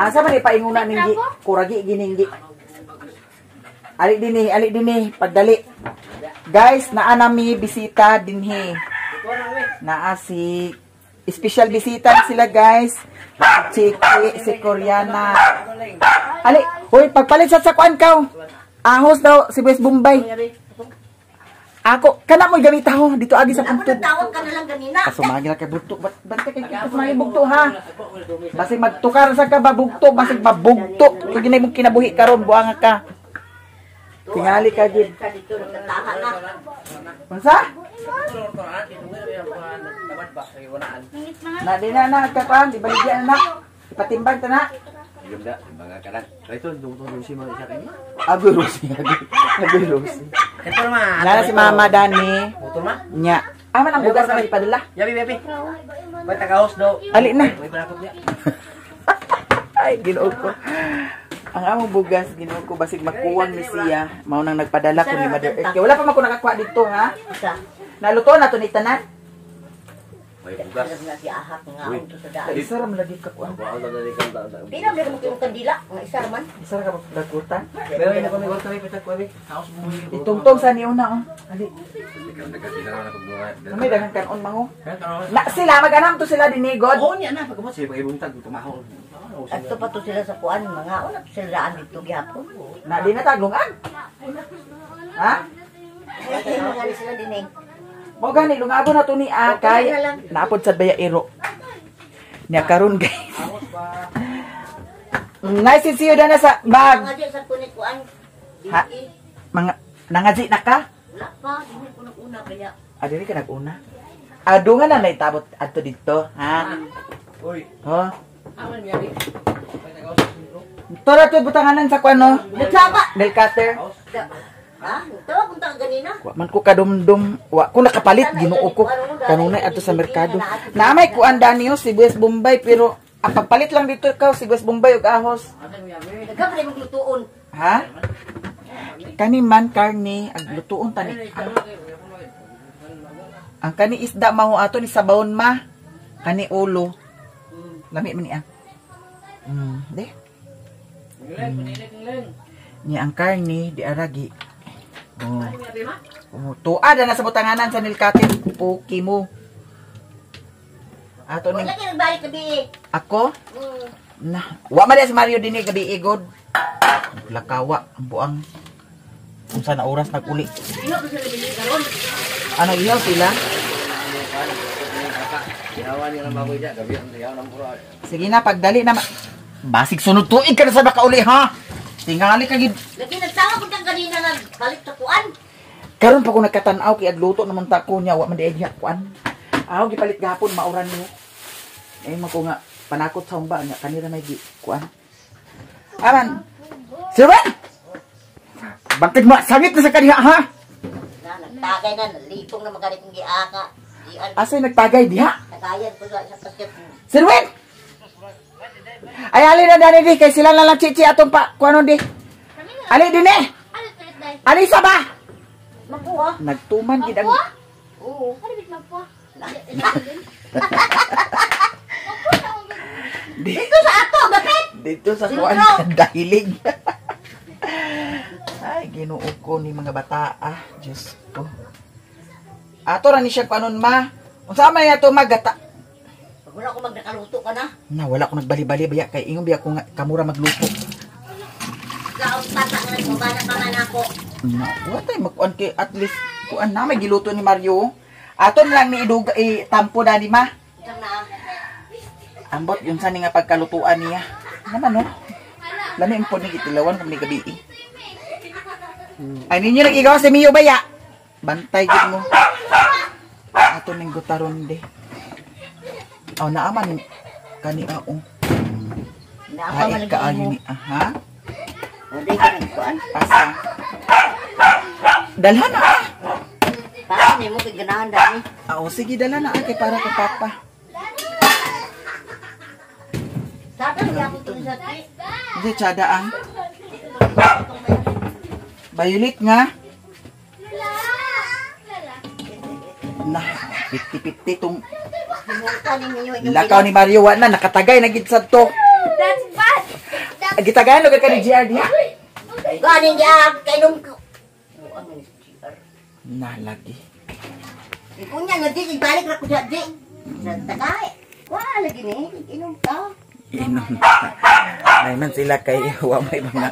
Asa man ipainguna ning kuragi gininggi. Ali dinhi, pagdali. Guys, naa nami bisita dinhi. Naa si special bisita sila guys. Chiki, si Koreana. Ali, hoy, pagpalit sa kuan kaw. Ahos daw si West Bombay. Ako, kana mo gamit ho dito agi sa puntod. Tawag ka na lang ganina. Kasumagi na kay bugto. Bante kay kita may bugto ha. Basig magtukar sa ka babugto, basig mabugto. Kung ginay mong kinabuhi karon buanga ka. Tingali ka gid. Dito nagtataha na. Unsa? Na di na kapan, di baligyan na. Ipatimbang ta na. Ganda, mga kanan. Ito, dungtong si mga isa kanya. Agoy Rosi. Ito naman. Nara si Mama Dani. Motor ma? Nya. Aman ang bugas na ipadala. Yabi, yabi. May taga-house daw. Ali na. May palakot niya. Ay, Ginoo ko. Ang among bugas, Ginoo ko basig makuwang ni siya. Mao nang nagpadala ko ni Mother Earth. Wala pa man ko nakakuha dito ha. Isa. Naluto na to ni tanan. May bugas. Nga si ahak nga to sa daan. Isa ra man lagi ka kuan. Wow, nagdali kang tao. Pila mo mo kayong kandila nga isa man. Isa ra ka pagdagutan. Pero hindi ko may kami petak ko house mo. Itungtong sa niuna oh. Ali. Ikaw nagkasira na pagbuhat. May daghang kanon mango. Na sila maganam to sila dinigod. Oo niya na pagkamot siya pagibuntag tumahon. Adto pa to sila sa kuan mga una sila daan dito gyapon. Na di na taglungan. Ha? Ay mga sila dineng. Mo gani lungabo na to ni Akay. Naapod sa Bayaero. Nya karon guys. Nice to see you na sa bag. Mga di sa kunit kuan. Ha? Mga nangaji na ka? Wala pa, hindi ko nag-una kaya. Dili ka nag-una. Dungan na naitabot adto dito, ha? Uy, Oh. aman niya rin. May taga-house mo. Tora to butanganan sa kuano? Nagsaba. Nail cutter. Ha? Tawag kung taga ganina. Wa man ko kadumdum. Wa ko nakapalit Ginoo ko. Kanunay adto sa merkado. Naamay kuan Danio si West Bombay pero ang pagpalit lang dito ikaw si West Bombay ug ahos. Nagkabali maglutuon. Ha? Kani man karne ag lutuon tani. Ang kani isda mao ato ni sabawon ma. Kani ulo. Lami man niya. De. Ni ang karne di aragi. Tuada na sa butanganan sa nilkatin. Puki mo. Ato ni Wala kayo nagbalik gabi eh. ako. Na, wa man si Mario dinhi gabi igod. Lakawa ang buang. Unsa na oras naguli. Iyo ko sila bili karon. Ano ihaw sila? Ginawa niya ng baboy niya, gabi ang siyaw ng puro. Sige na pagdali na. Basig sunod tuig ka na sa nakauli ha. Tingali ka gid. Lagi nagtawa ko tang kanina nagpalit sa kuan. Karon pa ko nagkatan-aw kay agluto naman ta ko niya wa man di diha kuan. Aw gipalit gahapon mauran niyo. Mo ko nga panakot sa humba nga kanira may gi kuan. Aman. Sirwan. Bakit mo sangit na sa kaniya ha? Na nagtagay na nalipong na magalit ng giaka. Asay nagtagay diha? Tagayan ko sa pasket. Sirwan. Ay ali na dani di kay sila na lang chichi atong pa kuanon di. Ali din eh. Ali sa ba? Mapuha. Nagtuman gid ang Oo. Ano bit mapuha? Dito sa ato, bakit? dito sa kuan dahilig. Ay Ginoo ko ni mga bata Diyos ko. Ato ra ni siya kuanon ma. Unsa man ato magata? Pag wala ko magnakaluto ka na. Na wala ko nagbali-bali baya kay ingon biya ko nga kamura magluto. Kaon tata nga nagmamana pa man ako. Na wala tay magkuan kay at least kuan na may giluto ni Mario. Aton lang ni iduga tampo dani ma. Isang na. Ambot yung sani nga pagkalutuan niya. Naman no. Lami ang po ni itilawan kung ni gabi. Ay ninyo nagigawa si Mio baya. Bantay gid mo. Aton ning gutaron de. Oh naaman kani aong. Naapa man Ay kaayo ni aha. Hindi ka nagkuan. Asa. Dalhan na. Para ni mo kay ganahan dani. Oo, sige dalhan na kay para kay papa. Sabi niya ako to sa ti. Hindi tsada ang. Violet nga. Na, piti-piti tong Simutan ninyo yung lakaw ni Mario wa na nakatagay na gid sad to. That's bad. Gitagaan lugar ka ni GR diha. Ganin niya, kainom ko. Ang nga ni CR. Nalagi. Ikunya nga di, ibalik na ko siya di. Sa tagay. Wala lagi ni, inom ka. Inom. Naiman sila kay wa may mga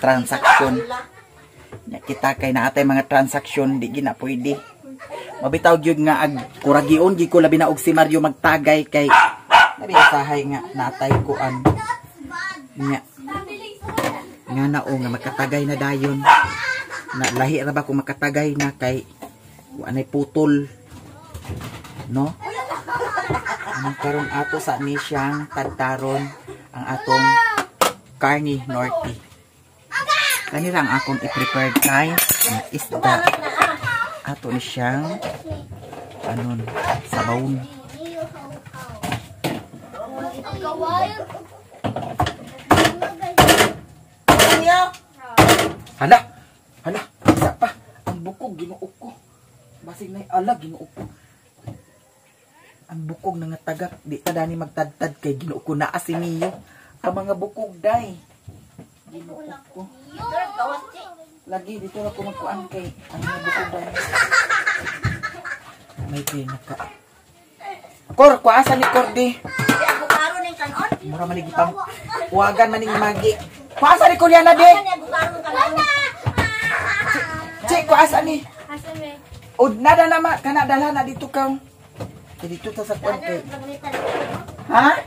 transaksyon. Nya kita kay naatay mga transaksyon di gina pwede. Mabitaw gyud nga ag kuragion gi ko labi na og si Mario magtagay kay labi usahay nga natay kuan. Nya nga nao nga magkatagay na dayon. Na lahi ra ba ko makatagay na kay wa nay putol. No? Anong karon ato sa ni siyang tagtaron ang atong Carne Norte. Kanila ang akong i-prepare kay isda. Ato ni siyang anon sabawon. Hala, hala, isa pa. Ang bukog ginuok ko. Basig na ala ginuok ko. Ang bukog na nga tagak, di ta dani magtadtad kay ginuok ko na asiniyo. Ang mga bukog day. Ginuok ko. Lagi dito na ko magkuan kay ang mga bukog day. May pinaka. Kor, kuasa ni Kordi. Di ako karo ning kanon. Mura man gipang huwagan man ning magi. Kuasa ni Kuryana de. Ani ako karo ning kanon. Cik, kuasa ni. Asa me? Od nada na ma kana dalhan na dito ka. Dito ta sa kuan kay. Ha?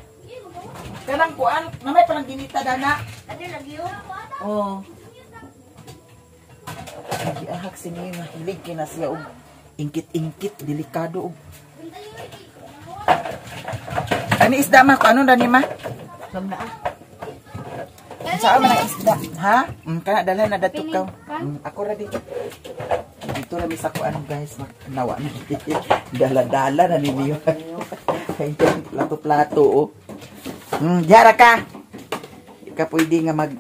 Kanang kuan, namay pa nang ginita dana. Adi lagi yo. Oh. Giahak sini nga hilig kina siya og ingkit-ingkit, delikado og. Ani isda ma ko ano dani ma? Gamna. Saan man ang isda? Ha? Kana dalhan na dato ka. Ako ra di. Dito na mi sa kuan guys, nawa na. Dala-dala na ninyo. Plato-plato oh. Diara ka. Ika pwede nga mag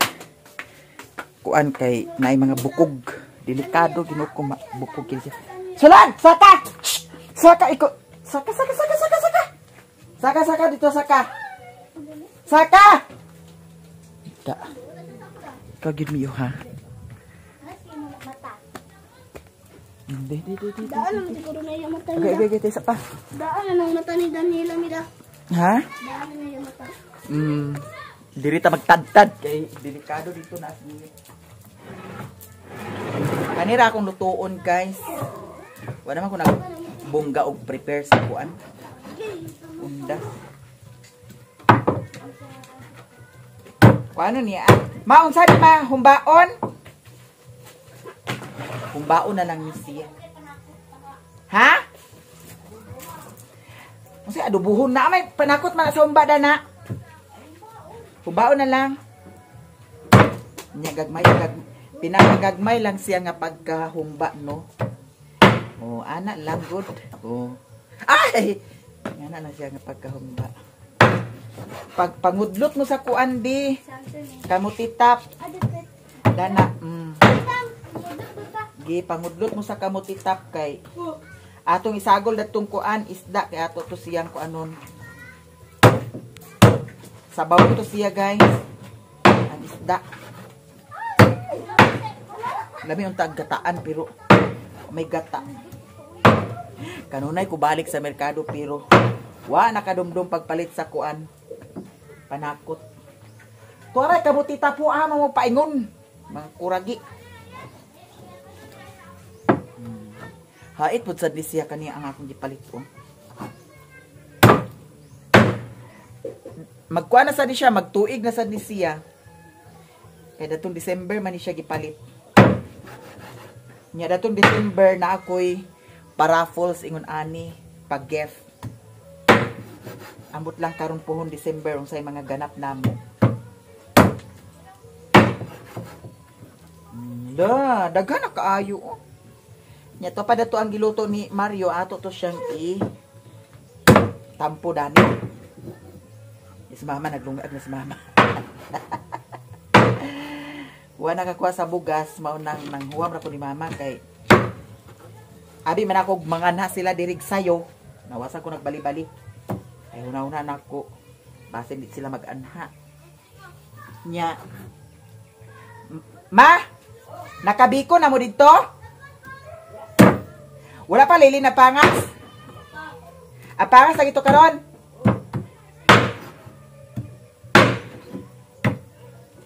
kuan kay naay mga bukog. Delikado ginuko bukog kini siya. Sulad! Saka! Shh! Saka iko. Saka. Saka dito saka. Saka! Da. Kagid mi ha. Di. Daan naman siguro na yung mata niya. Okay, isa pa. Daan na ng mata ni Daniela, Mida. Ha? Daan na yung mata. Diri ta magtadtad kay delikado dito na asili. Kanira akong lutuon guys. Wala naman ko nagbongga og prepare sa kuan. Unda. Kuano niya? Maon sa di ma humbaon? Humbaon na lang ni siya. Ha? Kasi adubuhon na may panakot man sa humbada na. Humbaon na lang. Nya pinagagmay lang siya nga pagkahumba no. Oh, ana lang good. Oh. Ay. Ana na siya nga pagkahumba. Pag pangudlot mo sa kuan di. Kamutitap. Dana. Gi pangudlot mo sa kamutitap kay atong isagol datong kuan isda kay ato to siyang kuanon. Sabaw to siya guys. Ang isda. Lami yung gataan pero may gata. Kanunay ko balik sa merkado pero wa nakadumdum pagpalit sa kuan. Panakot. Tuaray kamutita po mo paingon. Mga kuragi. Hait pud sad ni siya kani ang akong gipalit ko. Magkuha na sad ni siya, magtuig na sad ni siya. Kaya datong December man ni siya gipalit. Nya datong December na ako'y paraffles ingon ani pag-gift. Ambot lang karon pohon December unsay mga ganap namo. Daghan na kaayo oh. Nya to pa dato ang giluto ni Mario ato to siyang tampo dani. Si mama naglungag na si mama. Wa nakakuha sa bugas mao nang huwam ra ko ni mama kay abi man ako mangana sila dirig sayo. Nawasa ko nagbali-bali. Ay una-una nako. Basin di sila mag-anha. Nya. Ma, nakabiko na mo dito? Wala pa lili na pangas? Pangas lagi to karon?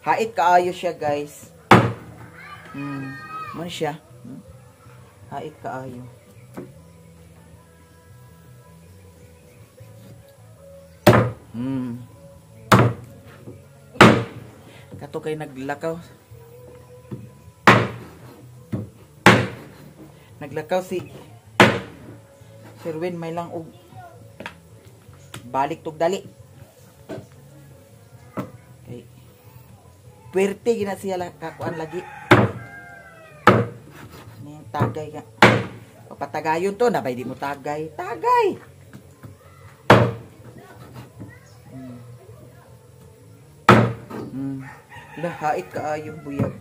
Hait kaayo siya, guys. Mo siya. Hait kaayo. Kato kay naglakaw. Naglakaw si Sherwin may lang og balik tog dali. Okay. Puwerte gina siya kakuan lagi. Ning tagay ka. Papatagayon to nabay di mo tagay. Tagay. Hait kaayo buyag.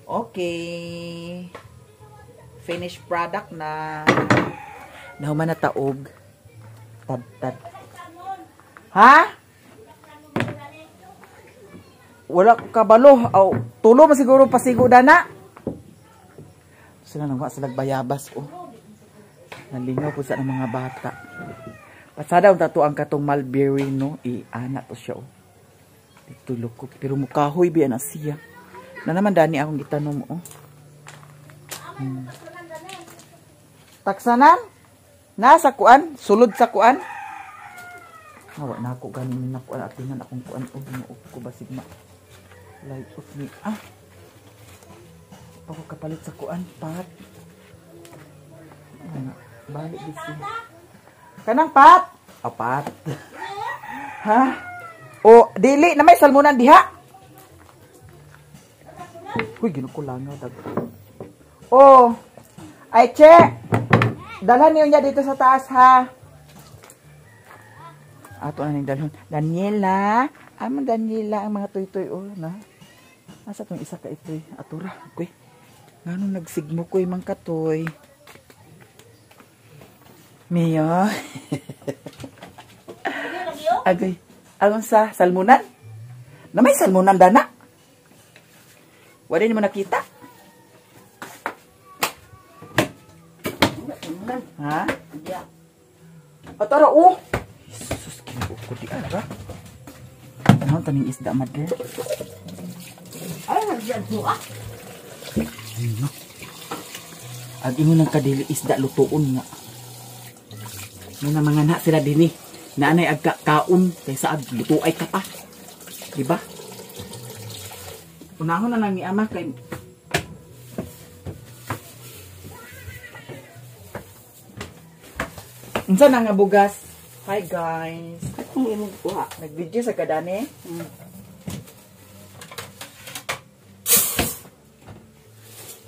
Okay. Finished product na. Nahuman na taog. Tad. Ha? Wala ko kabalo. Aw, tulo man siguro pasigo dana. Sila nang wa sila bayabas oh. Nalingaw po sa mga bata. Pasada ang tato ang katong mulberry no, ana to siya oh. Itulog ko pero mukahoy biya na siya. Na naman dani akong gitanom oh. Taksanan? Na sa kuan, sulod sa kuan. Hawa na ako ganin na kuan atingan akong kuan og ginuot ko basig ma. Light off ni ako kapalit sa kuan pat. Balik bisi. Kanang pat. Pat. Ha? O dili na may salmunan diha. Uy, ginukulangaw dag. Oh. Ay che. Dalhan niyo niya dito sa taas ha. Ato na ning dalhon. Daniela, amang Daniela ang mga toy-toy oh na. Asa tong isa ka itoy? Atura, koy. Nganong nagsigmo koy mang katoy. Mio. Agay. Agon sa salmunan? Na may salmunan dana? Wala ni mo nakita? Ha? Atara oh. Jesus, kinabuo ko di ara. Ano taning isda mother? Ay, nandiyan po ah. Ano? Ag imo nang kadili isda lutuon nga. Mga mga na sila dini. Naanay agka-kaon kaysa ag lutuay ka pa. Diba? Unahon na lang ni ama kay unsa na nga bugas. Hi guys. Kung imong kuha. Nag-video sa kadane.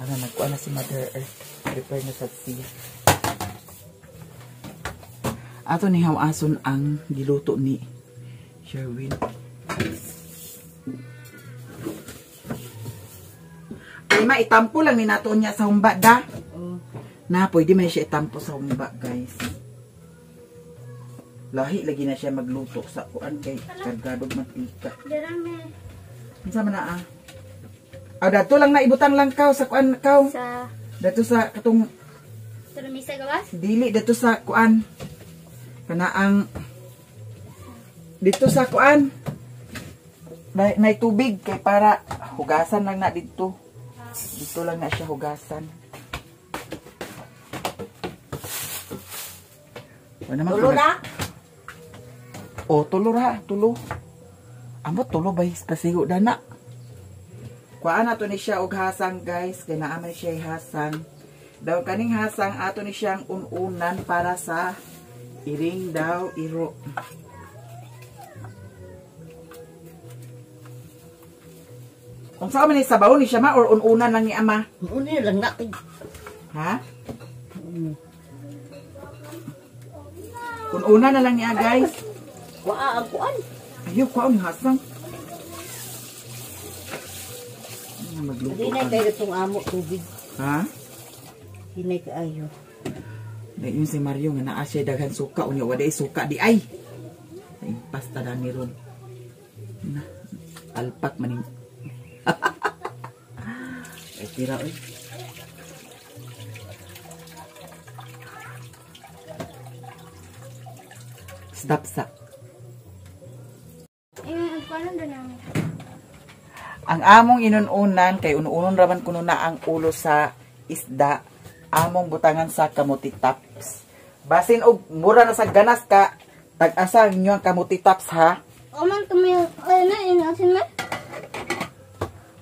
Ano nagkuha na si Mother Earth. Prepare na sa sea. Ato ni hawason ang giluto ni Sherwin. Ay maitampo lang ni nato niya sa humba da. Na pwede man siya itampo sa humba guys. Lahi lagi na siya magluto sa kuan kay kargadog mantika. Unsa man na dato lang na ibutang lang kaw sa kuan kaw. Sa Dato sa katong misa gawas? dili dato sa kuan. Kana ang dito sa kuan nay tubig kay para hugasan lang na dito. Dito lang na siya hugasan. Tulo na? O, tulo ra, tulo. Amot tulo ba pasigo dana. Kuan ato ni siya og hasang guys, kay naa man siya hasang. Daw kaning hasang ato ni siyang ununan para sa iring daw iro. Kung saan man ni sabaw ni siya ma or ununan lang ni ama? Uni lang na. Ha? Ununan na lang niya guys. Kuha ang kuan. Ayaw ko ang hasang. Magluto Hinay ka. kayo itong amo tubig. Ha? Hinay kayo. Ngayon si Mario nga naa siya daghan suka unya wala suka di ay. Ay pasta dani ron. Na alpak maning. Ay tira oy. Stop sa. Paano doon namin? Ang among inununan kay unuunon raman kuno na ang ulo sa isda. Among butangan sa kamuti tops. Basin og mura na sa ganas ka, tag-asa ninyo ang kamuti tops ha. O man, tumayo. Ay na, inasin man.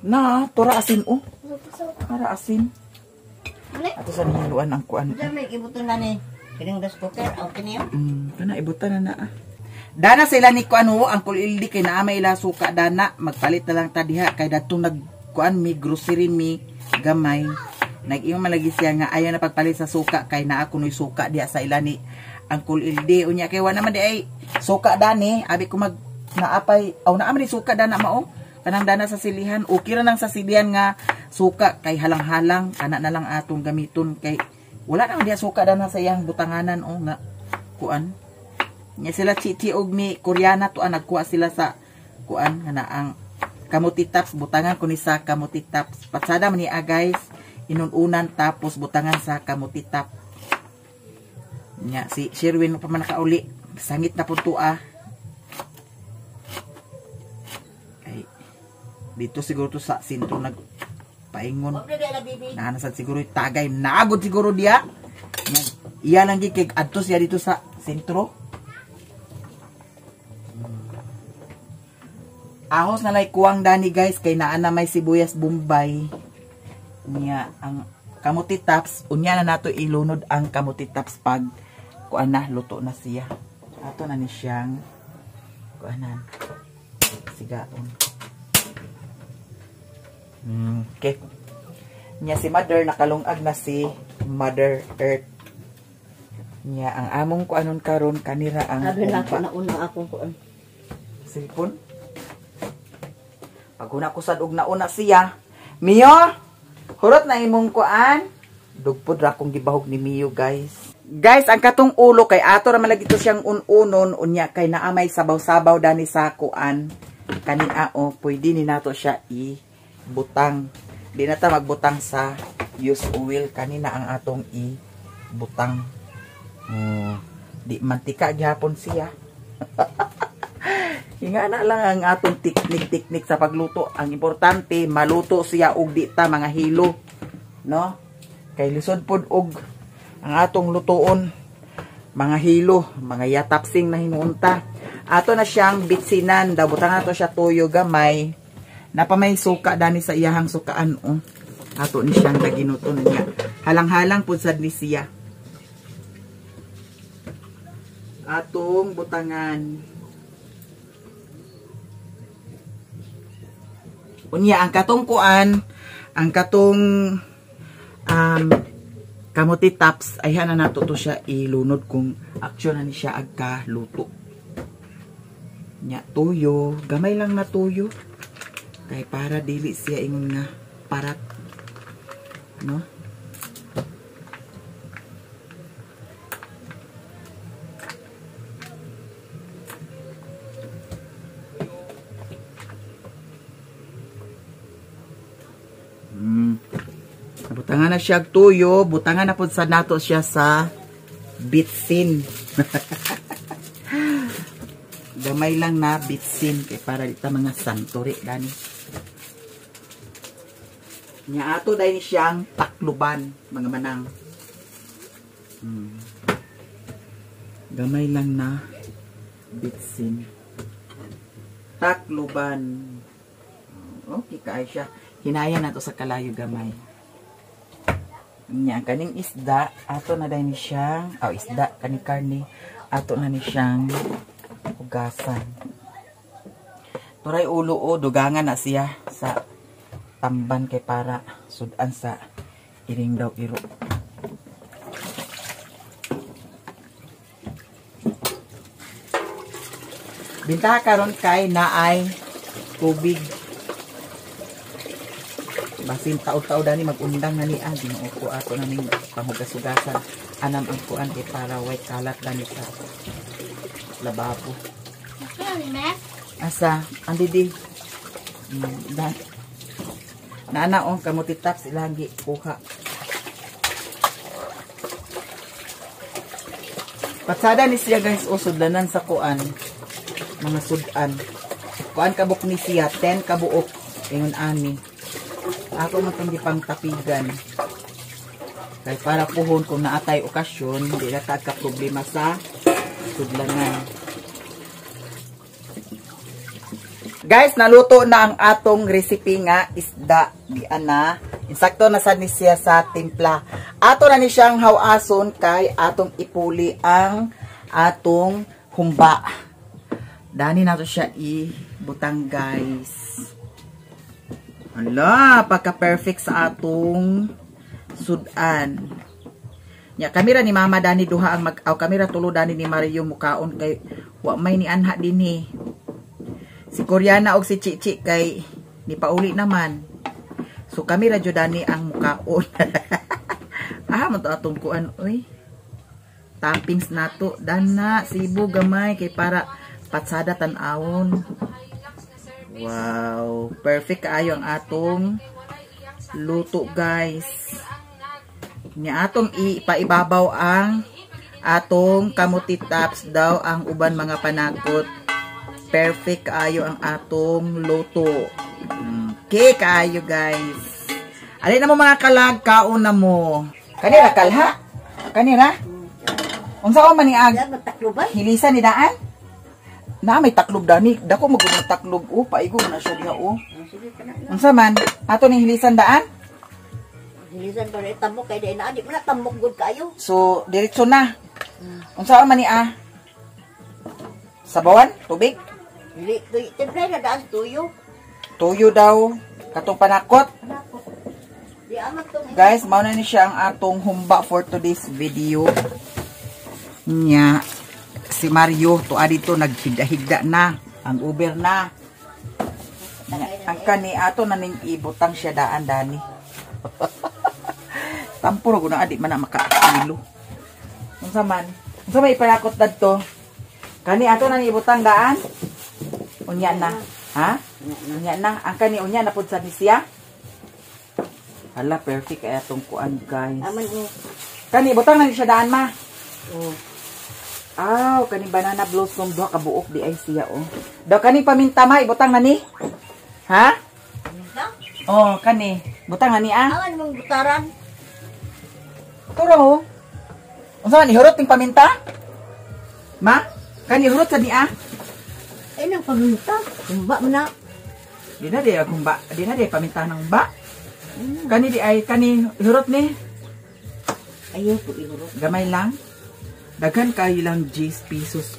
Na, tura asin o. Para asin. Ano? Ato sa nihiluan ang kuan. Diyan may ibuto na ni. Kining rice cooker. Okay niyo? Kana ibutan na na. Dana sila ni kuan ho, ang kulildi kay naa may ila suka dana, magpalit na lang ta diha kay datong nagkuan mi grocery mi gamay. Nag-ingon malagi siya nga ayaw na pagpalit sa suka kay naa kunoy suka diha sa ila ni ang kulildi unya kay wala man di ay suka dani, abi ko mag naapay aw naa man di suka dana mao. Kanang dana sa silihan, okay ra nang sa silihan nga suka kay halang-halang kana na lang atong gamiton kay wala na diha suka dana sa iyang butanganan o nga kuan. Nya sila Chichi og mi Koreana to nagkuha sila sa kuan nga ang kamuti tops butangan kuni sa kamuti tops. Patsada man niya guys, inununan tapos butangan sa kamuti top. Nya si Sherwin pa man nakauli, sangit na punto ah. Ay dito siguro to sa sintro nag paingon. Naanasad siguro tagay nagod siguro dia. Nya iya lang gi kay adto siya dito sa sentro. Ahos na lay kuwang dani guys kay naa na may sibuyas bombay. Niya ang kamuti tops unya na nato ilunod ang kamuti tops pag kuan na luto na siya. Ato na ni siyang kuanan. Sigaon. Okay. Niya si Mother nakalungag na si Mother Earth. Niya ang among kuanon karon kanira ang Sabi na ako na una akong kuan. cellphone. Pag una ko sad og nauna siya, Mio, hurot na imong kuan. Dugpod ra kong gibahog ni Mio, guys. Guys, ang katong ulo kay ato ra man lagi to siyang ununon unya kay naamay sabaw-sabaw dani sa kuan. Kani o, pwede ni nato siya i-butang. Di na ta magbutang sa use oil kanina ang atong i-butang. Di mantika gyapon siya. Hinga na lang ang atong teknik sa pagluto. Ang importante, maluto siya og di ta mga hilo. No? Kay lisod pod og ang atong lutoon. Mga hilo, mga yatapsing na hinuunta. Ato na siyang bitsinan. Dabutang ato siya toyo gamay. Napamay suka dani sa iyahang sukaan. Oh. Ato ni siyang naginuton niya. Halang-halang pod sad ni siya. Atong butangan. Unya ang katong kuan, ang katong kamuti tops ay hana nato to siya ilunod kung aksyon na ni siya agka luto. Nya tuyo, gamay lang na tuyo. Kay para dili siya ingon nga parat. No? Butangan na siya tuyo, butangan na po sa nato siya sa bitsin. Gamay lang na bitsin kay para dito mga santuri dani. Nya ato dahil siyang takluban mga manang. Gamay lang na bitsin. Takluban. Okay kaay siya. Hinaya na to sa kalayo gamay. Nya kaning isda ato na dahil siyang isda kaning karne ato na ni siyang hugasan. Turay ulo o dugangan na siya sa tamban kay para sudan sa iring daw iro. Bintaha karon kay naay tubig. Basin tao-tao dani magundang na ni Ginoo ko ato na ning panghugas-hugasan. anam ang kuan kay para white kalat lang sa lababo. Kaya ni me? Asa, andi di. Naanaon kamuti taps ilagi kuha. Patsada ni siya guys, sudlanan sa kuan. Mga sudan. Kuan kabuk ni siya, 10 kabuok. Ingon ani. Ako man itong gipang tapigan. Kaya para puhon kung naatay okasyon, hindi na problema sa sudlanan. Guys, naluto na ang atong recipe nga isda. Diyan na. Insakto na sad ni siya sa timpla. Ato na ni siyang hawason kay atong ipuli ang atong humba. Dani nato siya ibutang guys. Ala, pagka-perfect sa atong sudan. Ya, kamera ni Mama Dani duha ang kamera tulo Dani ni Mario mukaon kay wa may ni anha dinhi. Si Koreana og si Chichi kay ni pauli naman. So kamera jud Dani ang mukaon. Man to atong kuan oy. Toppings nato dana sibo gamay kay para patsada tan-awon. Wow, perfect kaayo ang atong luto guys. Nya atong ipaibabaw ang atong kamuti tops daw ang uban mga panakot. Perfect kaayo ang atong luto. Okay kaayo guys. Alin na mo mga kalag, kaon na mo. Kanira kalha? Kanira? Unsa man ni ag? Hilisan ni daan? Na may taklob dani, dako magud taklob paigo na siya diha Unsa man? Ato ni hilisan daan? Hilisan pa rin tambok kay na di man tambok gud kayo. So, diretso na. Unsa man ni sabawan, tubig? Dili temple na daan tuyo. Tuyo daw katong panakot. Di amat to. Guys, mao na ni siya ang atong humba for today's video. Nya si Mario to dito naghigda-higda na ang Uber na. Ang kani ato na ning ibutang siya daan Dani. Tampuro guna adi man na makakilo. Unsa man? Unsa may ipalakot dadto? Kani ato na ni ibutang daan. Unya na. Ha? Unya na. Ang kani unya na pud sa siya. Hala perfect kay atong kuan guys. Aman ni. Kani ibutang na ni siya daan ma. Oh. Kani banana blossom duha ka buok di ay siya Daw kani paminta ma ibutang na ni. Ha? Kani. Butang na ni Awan mong butaran. Turo. Unsa man ihurot ting paminta? Ma? Kani ihurot sa ni Ay nang paminta. Kumba man na. Di na di paminta ng ba? Kani di ay kani ihurot ni. Ayaw ko ihurot. Gamay lang. Daghan kayo lang 10 pesos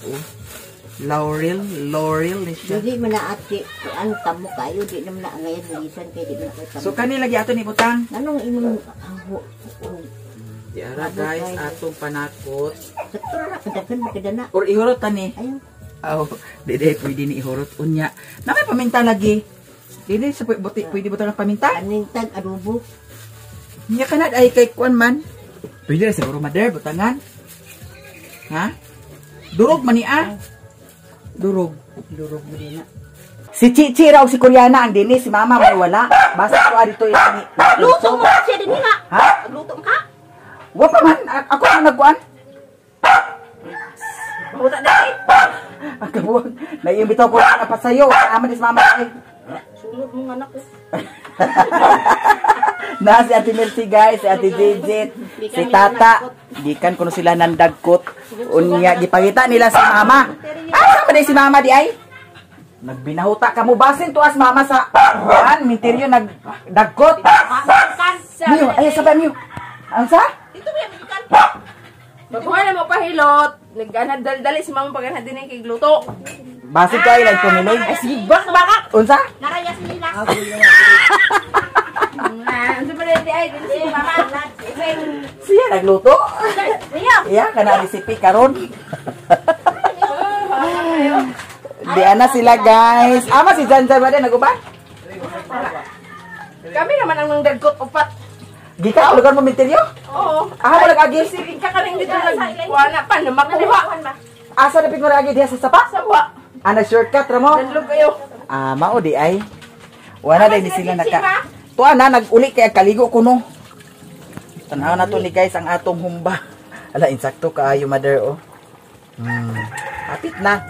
Laurel ni siya. Dili man na ati ang tamo kayo di naman na ngayon hilisan kay di na ko. So kani lagi ato ni butang. Anong imong Di ara guys atong panakot. sakto ra kadaghan makadana. Or ihurot tani. Ayaw. Dede pwede ni ihurot unya. Na may paminta lagi. Dede sa pwede butang ng paminta. Aning tag adobo. Nya kanad ay kay kuan man. Pwede siguro mother butangan. Ha? Durog man ni Durog mo din na. Si Chichi raw si Koreana ang dini, si Mama may wala. Basta ko dito ini. Luto mo siya din nga. Ha? Luto ka? Wa pa man ako ang nagkuan. Buta dai. Ang kabuang. Naiimbitaw ko na pa sayo. Kasama ni si Mama ay. Sulod mo anak ko. Na si Ate Mercy guys, si Ate Jejit, si Tata. Gikan kuno sila nandagkot. Unya gipangita nila si Mama. Asa man si Mama di ay? Nagbinahuta ka mo basin tuas Mama sa kuan, minteryo nagdagkot. Miyo, ay sabay miyo. Ang sa? Dito ba bikan? Pagkuha na mo pahilot, nagganad dali si Mama pagganad din kay gluto. Basin ko ay lang tumiloy. Ay sige, baka. Unsa? Naraya sa nila. Ano ba rin di ay din si Mama? Siya nagluto. Iya, kana recipe karon. Di ana sila guys. Ama si Janjan ba din naguban? Kami naman ang nagdagkot upat. Gikan lugar mo minteryo? Oo. Ah, mo nag-agi. Sige ka kaning dito wala pa na makuha. Asa dapit mo nag-agi diha sa sapa? Sawa. Ana shortcut ra mo. Danlog kayo. Ah, mao di ay. Wala dai ni sila naka. Tuwa na nag-uli kay kaligo kuno. Tanaw na to ni guys ang atong humba. Ala insakto kaayo mother oh. Apit na.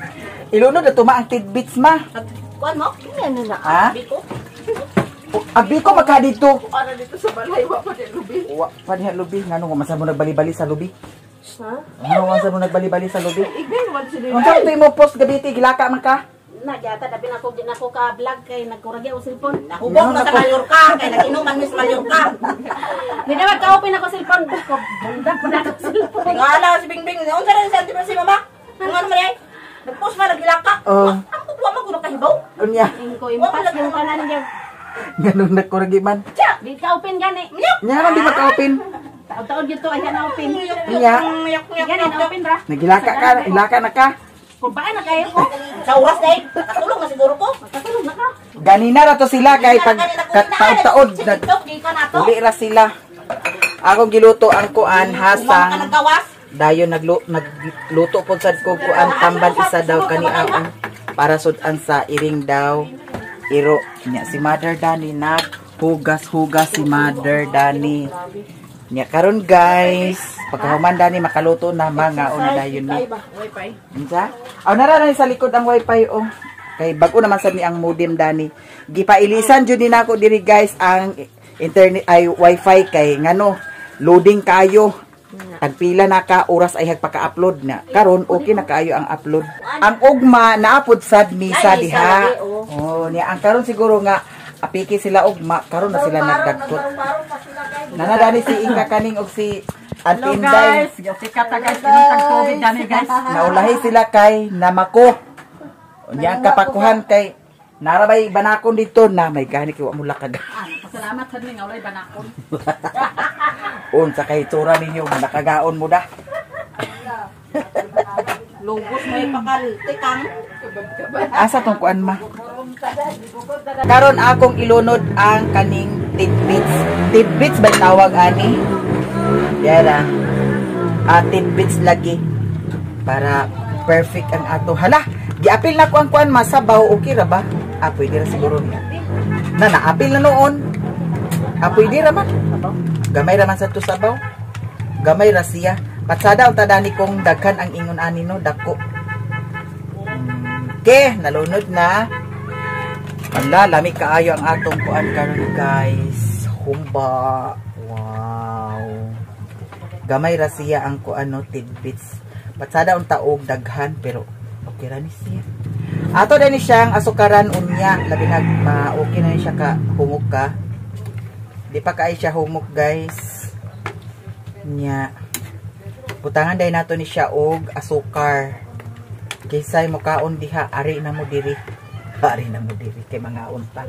Ilunod na tuma ang tidbits ma. Kuan mo? Ano na? Ha? Biko? Abi ko magka dito. Para dito sa balay wa pa din lubi. Wa pa diha lubi ngano nga masa mo nagbali-bali sa lubi. Ha? Ano masa mo nagbali-bali sa lubi? Igay mo sila. Unsa to mo post gabiti gilaka man ka? Nagyata dabi na ko din ako ka vlog kay nagkuragi ang cellphone. Nahubog na sa Mallorca kay naginuman mi sa Mallorca. Di naman ka-open ako cellphone ko. Bundag pa na ako cellphone. Tingala si Bingbing, unsa rin sa si mama? Ang ano man ay? Nagpost ba naglaka? Oh, Ang kuwa man kuno kahibaw. unya. Ko impas yung kanan niya. Ganun na kuragi man. Di ka-open gani. Nya man di maka-open. Taon-taon dito ay na-open. Nya, Gani na-open ra. nagilaka ka, ilaka na ka. Kung baka na kayo ko. Sa oras day, nakatulong na siguro ko. Katulog na ka. Ganina ra to sila kay pag taod-taod TikTok di ka na to. uli ra sila. Akong giluto ang kuan Ka hasang. naggawas. Dayon nagluto po sad ko kuan tambal isa daw kaniaon para sudan sa iring daw. Iro nya si Mother Dani hugas-hugas si Mother Dani. Nya karon guys, pagkahuman Dani makaluto na mga una dayon ni. Wi-Fi. Unsa? Aw nara na sa likod ang wifi oh. Kay bag-o naman sad ni ang modem Dani. Gipailisan jud din ako diri guys ang internet ay wifi kay ngano loading kayo. Tagpila na ka oras ay hagpaka-upload na. Karon okay na kaayo ang upload. Ang ugma naapod sad misa diha. Oh, niya ang karon siguro nga apiki sila ugma, karon na sila nagdagkot. Nanadani si Inka kaning og si Antinday. Sikat na guys, pinutang COVID dami guys. Naulahi sila kay Namako. Niya ang kapakuhan kay narabay banakon dito na may gani kay wa mo lakaga. Pasalamat sa ning ulay banakon. Unsa kay itsura ninyo nakagaon mo da. Lugos may pakal tikang. Asa tong kuan ma? Karon akong ilunod ang kaning tidbits. Tidbits ba tawag ani? Yara. Tidbits lagi para perfect ang ato. Hala, giapil na ko ang kuan masabaw okay ra ba? Pwede ra siguro niya. Naapil na noon. Pwede ra man. Gamay ra man sa to sabaw. Gamay ra siya. Patsada unta dani kong daghan ang ingon ani no dako. Okay, nalunod na. Wala, lami kaayo ang atong kuan karon guys. Humba. Wow. Gamay ra siya ang kuan no tidbits. Patsada unta og daghan pero okay ra ni siya. Ato din siyang asukaran unya, labi na okay na siya ka humok ka. Di pa kaay siya humok guys. Nya. Butangan dai nato ni siya og asukar. Kisay mo kaon diha ari na mo diri. Ari na mo diri kay mga unta.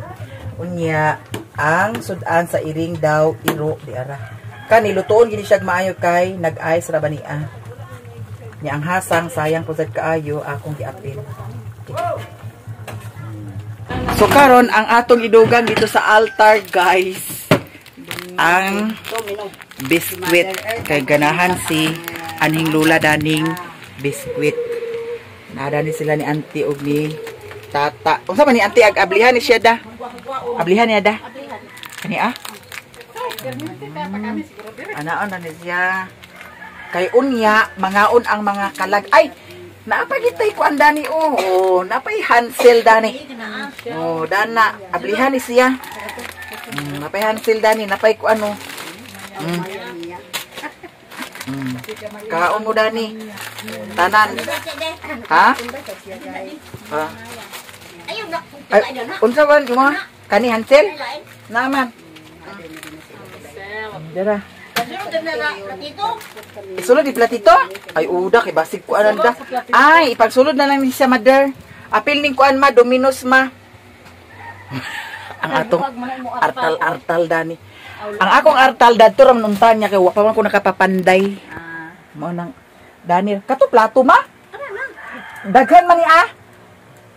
Unya ang sudan sa iring daw iro di ara. Kani lutoon gini siya maayo kay nag-ice ra ba niya. Nya ang hasang sayang po sad kaayo akong giapil. So karon ang atong idugang dito sa altar guys. Ang biskwit kay ganahan si anhing lula daning biskwit. Nadani sila ni auntie og ni tata. Unsa man ni auntie ag ablihan ni siya da? Ablihan niya da. Kani Anaon na ni siya. Kay unya mangaon ang mga kalag. Ay, napagitay ko andani oh. Napay Hansel dani. Oh, dana ablihan ni siya. Napay Hansel dani, napay ko ano. Kaon mo dani. Tanan. Ha? Ha? Ay, unsa man mo? Kani Hansel? Naman. Dara. Isulod di platito? Ay uda kay basig ko ananda. Ay ipagsulod na lang ni sa mother. Apil ning kuan ma Dominos ma. Ang atong artal dani. Ang akong artal dadto ram nuntan niya kay wa pa man ko nakapapanday. Mao nang dani kato plato ma? Daghan man ni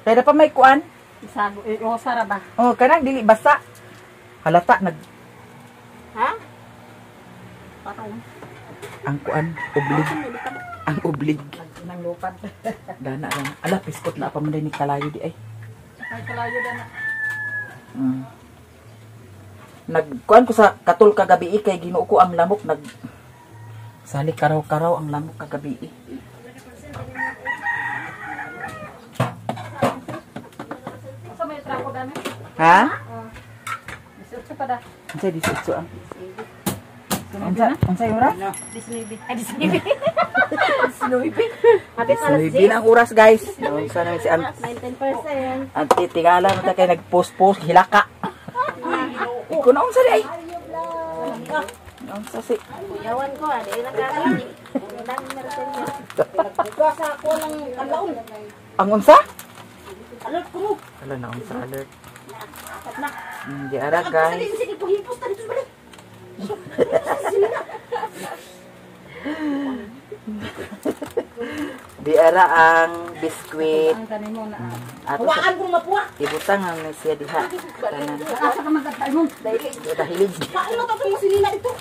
Pero pa may kuan. Isago sara ba? Oh kanang dili basa. Halata nag. Ha? Ang kuan, ublig. Ang ublig. Nang lupad. Dana lang. Ala, piskot na pa man ni kalayo di ay. Sakay kalayo dana. Nagkuan ko sa katul kagabi kay Ginoo ko ang lamok nag sali karaw-karaw ang lamok kagabi. Sa may trapo dana. Ha? Bisot pa da. Unsay disitso ang? Unsay oras? Disneybi. Ay, Disneybi. Habis alas Disneybi ang oras guys. Unsa na si 19%. ang titingala mo ta kay nagpost-post hilaka. Iko na unsa di ay? Unsa si? Kuyawan ko, di nagkakali. Ang dami na rin niya. Nagkasa ako ng kalaon. Ang unsa? Alert ko mo. Ala na unsa alert. Di ara guys. Sige, puhipos na dito balik. Di ara ang biskwit. Ang kanimo na. Ato sa Hawaan ko mapuwa. ibutang ang siya diha. Tanan. Asa ka magkatay mo? Dahilid. Paano to yung silila dito?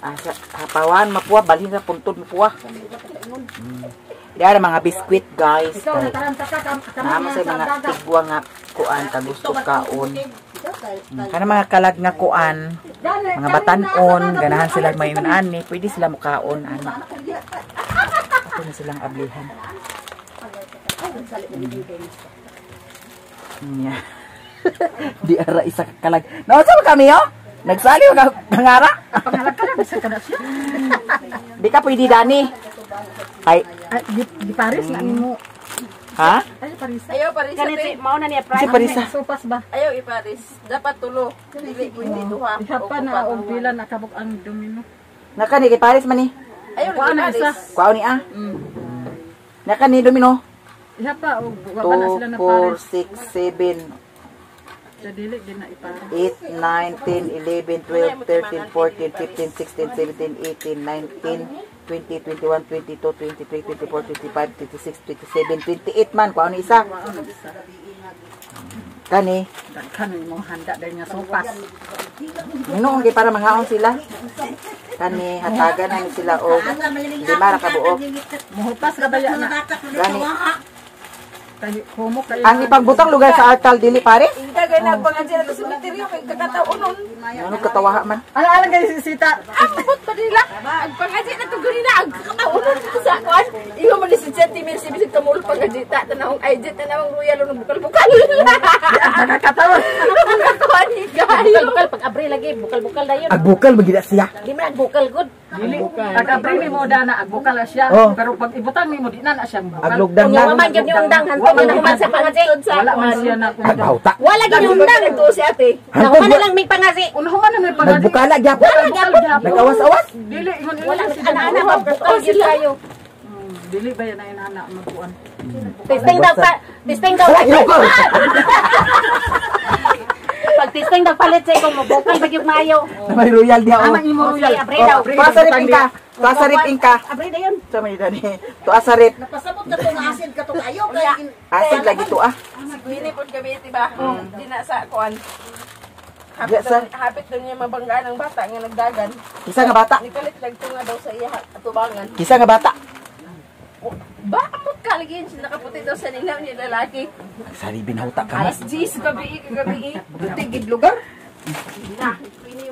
Asa hapawan mapuwa balhin sa puntod mapuwa. Di ara mga biskwit guys. Ikaw nataranta ka Naama sa mga dagat. tigwa nga kuan ka gusto kaon. Kana mga kalag nga kuan, mga batanon, ganahan sila may ani, pwede sila mukaon ano. Ako na silang ablihan. Yeah. Di ara isa ka kalag. Nausa ba kami yo? Nagsali ka ngara? Pangalag ka na bisa ka na siya. Di ka pwede dani. Ay, Ay, di Paris na nimo. ha? Ay, Paris. Ayaw Paris Ganito, ate. mao na niya Si price. Parisa. Supas ba? Ayaw i-Paris. Dapat tulo. Dili pwede duha. Ihapa na og pila na kabuk ang domino. Nakani kay Paris man ni. Ayaw Kuha na i-Paris. isa. Kuaw ni ah. Mm. Nakani domino. Ihapa og wa na sila na 2 Paris. 4 6 7 Sa dili din na iparis. 8, 9, 10, 11, 12, 13, 14, 15, 16, 17, 18, 19, 20, 21, 22, 23, 24, 25, 26, 27, 28 man. Kung ano isa? Kani. Daghan mo handa dahil nga sopas. Noong para manghaon sila. Kani, hatagan na ni sila o 5 ra ka buok. Muhupas ka baya na. Gani. Kay humok kay. Ang ipagbutang lugar sa Artal Dili Paris? Dagay na pangan sila sa cemetery kay kakataunon. Ano katawaha man? Alang kay sisita. Ambot pa nila. Ang pangaji na to ganina ang kakataunon sa kuan. Iyo man si sentiment si bisig kamul pangaji ta tanawang ID tanawang royal no bukal-bukal. Ang nakakatawa. Kuan ni guys. Bukal-bukal, pag Abril lagi, bukal-bukal na yun. Agbukal magida siya. Di man bukal good. Dili. Pag-abri mo dana agbukal na siya. Oh. Pero pag ibutang mo di na siya bukal. Aglugdang Kung yung na. maman yun yung undang, hantong yun naman sa pangazi. Wala man siya na kung Agbauta. Wala yun yung undang. Ito si ate. Nakuha na lang may pangazi. Unahuman na may pangazi. Nagbukala gyapon. Nagawas-awas. Dili ingon Wala ingon na ana-ana, magbukal yun tayo. Dili ba yan ay nana magkuan. Testing daw pa. Testing daw. Pag testing daw palit sa ikong mabukal, bagyong mayo. May royal diha Ama o. imo royal. Abril daw. Tuasarip ingka. Tuasarip ingka. Abril na yun. Sa man dani. Tuasarip. Napasabot ka itong asin ka itong ayaw. Kaya Asid lagi to ah. Bini pod gabi diba? Di na sa kuan. Diya, sir. Hapit doon yung mabanggaan ng bata nga nagdagan. Kisa nga bata. Nikalit lang nga daw sa iya atubangan. Kisa nga bata. Ba amot ka lagi yun nakaputi daw sa ninaw ni lalaki. Sari binauta ka. Alas 10 gabi. Tigid lugar.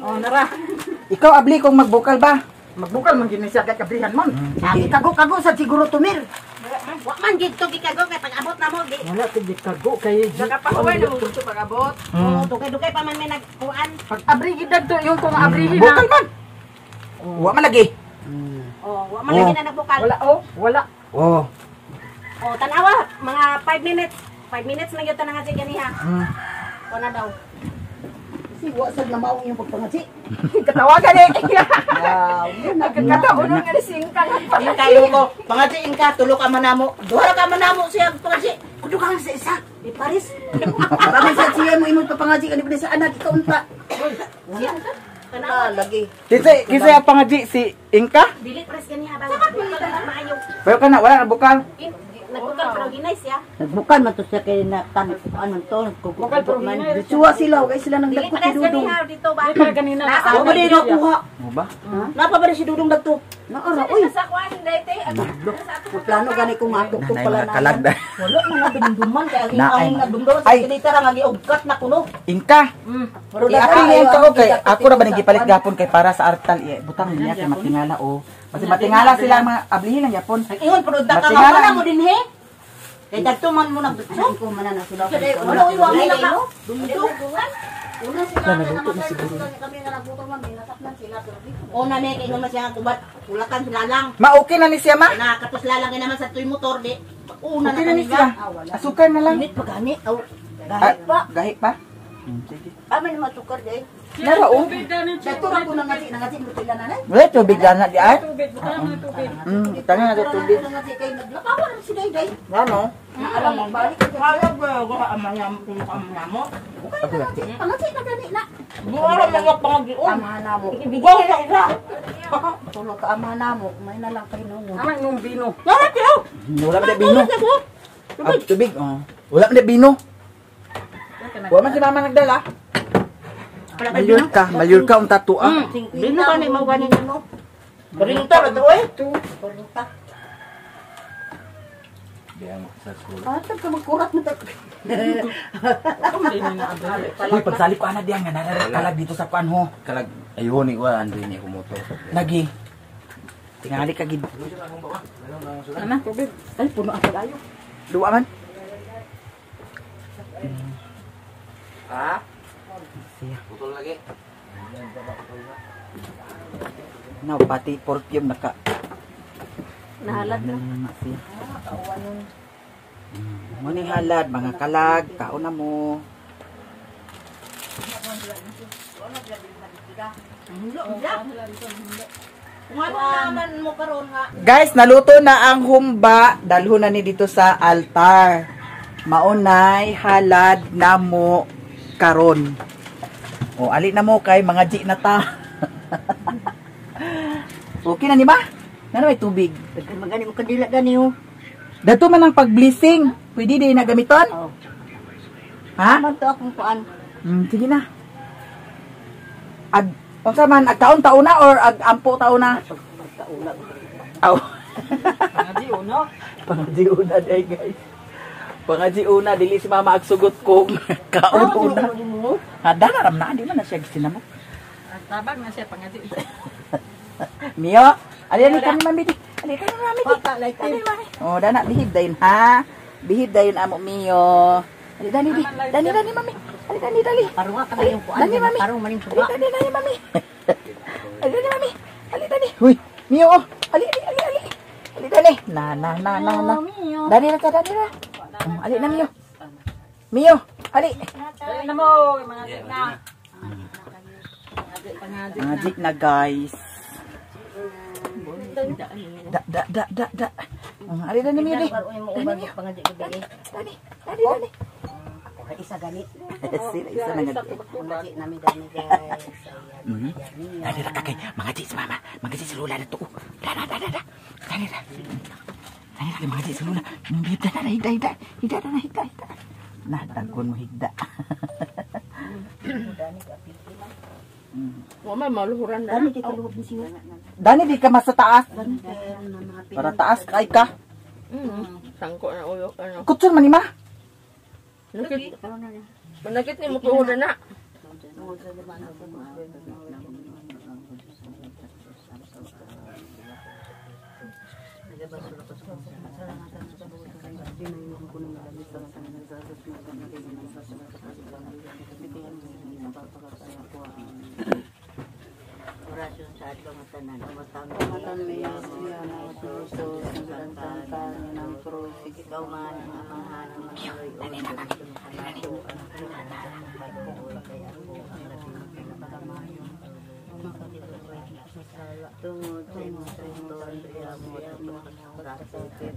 Oh nara. Ikaw abli kung magbukal ba? Magbukal man gini siya kay kabrihan mon. kago-kago sa siguro tumir. Wa man gito gikago kay pag abot na mo di. Wala tigit kago kay Nakapahuway na mo gusto pag-abot. Oh, dugay-dugay pa man may nagkuan. pag abri gidad to yung kung abrihin Bukal na. man. Wa man lagi. Oh, wa man lagi na nagbukal. Wala oh, wala. Oh. Oh, tanawa mga 5 minutes. 5 minutes na gyud tanang nga ganiha. Ko na daw. Si wasag na maong yung pagpangaji. Katawagan eh. Wow, yun na. Nagkakataunon nga ni singkang ang Yung kayo mo, pangajiin ka, tulo ka manamo. Duha ka manamo siya pangaji. Kudo ka lang sa isa. Di Paris. Bakit sa siya mo imong papangaji ka ni sa anak ikaw unta. Tanawa lagi. Kisa yung pangaji si Inka. dili pres ganiha ba. Maayo. Pero ka na, wala na bukal. Nagbukan pero ginay siya. Nagbukan man to siya kay na tan ano to nagkukuha man. Suwa sila kay sila nang Dili dagko pa si rin Dudong. ganiha dito ba? Di pa kanina. Nasa Wa ba din nakuha? Mo ba? Napa ba rin si Dudong dagto? Naara oy. Sa kuan dayte. Kung plano gani kung ato ko Nanay pala mga kalag na. na. Wala man na dumduman kay ang Naay. ang nagdumdum sa Ay. kilita ra nga giugkat na kuno. Inka. Pero Ako niyan ka okay. Ako ra ba nang gipalit gapon kay para sa artal butang niya kay matingala o. Kasi matingala sila mga ablihin lang yapon. Ang ingon pero da ka Matingala. man mo din he. Kay dagto man mo nagdutso. Ko man na sila. Wala oy wa nila ka. Dumdum. Una sila na siguro. Kami nga nagbuto man nasaknan sila pero una ni kay ingon siya kubat ulatan sila lang. Ma-okay na ni siya ma? Nakatos lang naman sa tuy motor di. Una Okay na na ni kanila. siya. Asukar na lang. Init pa gani. Aw. Ah, Gahit pa. Gahi pa? Sige. Amin matukar day. Nara o. Dagto ra ko nang ngati mo sila nanay. Wala tubig lang na di ay. Tubig, bukan ang tubig. Tangan na tubig. Ngati kay naglapawan na si day day. Ano? Alam mo balik ko hayag ba ko amanyam kung amanyamo. Ako lati. Ngati na gani na. Buwara mga pangagion. Amahan mo. Ibigay na isa. Tulog ka amahan mo. May na lang kay nungo. Naman yung bino. Wala man na bino. Ah, tubig. Oh. Wala man na bino. Wala man si mama nagdala. Malyur ka ang tattoo ah. Bino ka ni mo gani no. Berinta ba to eh? Berinta. Diyan sa school. Atag ka magkurat mo ta. Uy, pagsali ko ana diyan nga naralag dito sa kuan ho. Kalag ayun ni ko andin ni ko motor. Lagi. Tingali ka gid. Ano, tubig. Ay puno ang ayo. Duwa man. Ha? Putol lagi. Now, pati perfume naka. Nahalad na. Siya. Muning halad, mga kalag, kauna mo. Naman mo karon nga. Guys, naluto na ang humba. Dalho na ni dito sa altar. Maunay halad na mo karon. O, ali na mo kay mga G na ta. Okay na ni ba? Ano may tubig? Daghan magani mo kadila gani oh. Dato man ang pag-blessing. Pwede din na gamiton? Oh. Ha? Man to akong kuan. Sige na. Unsa man, taon-taon na or ampo-taon na? Aw. Pangaji, uno. Pangaji una day guys. Pangaji una, dili si mama agsugot ko. Kaon una. Hada na ram na, di man na siya ginamo. Tabag na siya, pangaji. Mio, ali kami mami di. Ali kami mami di. Kami mami. Oh, dana bihid dayon ha. Bihid dayon amo Mio. Ali dani di. Dani mami. Ali dani. Parong ka na yung kuan. Dani mami. Parong maning Ali tuba. dani mami. Ali dani mami. Ali dani. Huy, Mio. Oh. Ali. Ali dani. Na. Dani na. Ali na Mio. Mio, ali. Dali na mo, mga na. Pangaji na guys. Da. Ali dani Mio di. Pangaji gabi. Dani. Ako isa ganit. Isa na nga. Pangaji nami gani guys. Dani ra kay mga G si mama. Mga G si Lola na to. Da. Dani ra mga G si Lola. Higda na. Nah, dagon mo higda. Mama, maluhuran na. Dani kay kaluhod ni siya. Dani di ka mas sa taas. Para taas kay ka. Sangko na uyok. Ano. Kutsun man ni ma. Manakit ni mo tuhuran na. Orasyon sa adlaw nga tanan. Matan niya na tuso sa ng krus. Ikaw man ang amahan ng mga tungod sa imong tungtol mo rasakin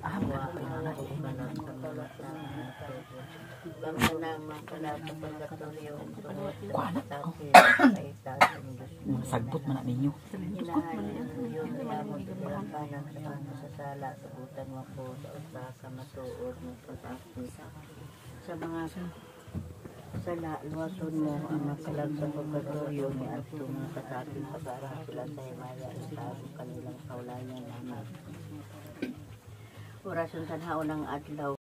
Sagbot man na ninyo. Sasala, tubutan mo po sa usa ka matuod mo pag-api sa mga sala, luwason mo ang masalag sa pagkatuyo ni at mga kasapin pag-arang sila sa himaya sa kanilang kaulayan naman. Orasyon sa haon ng adlaw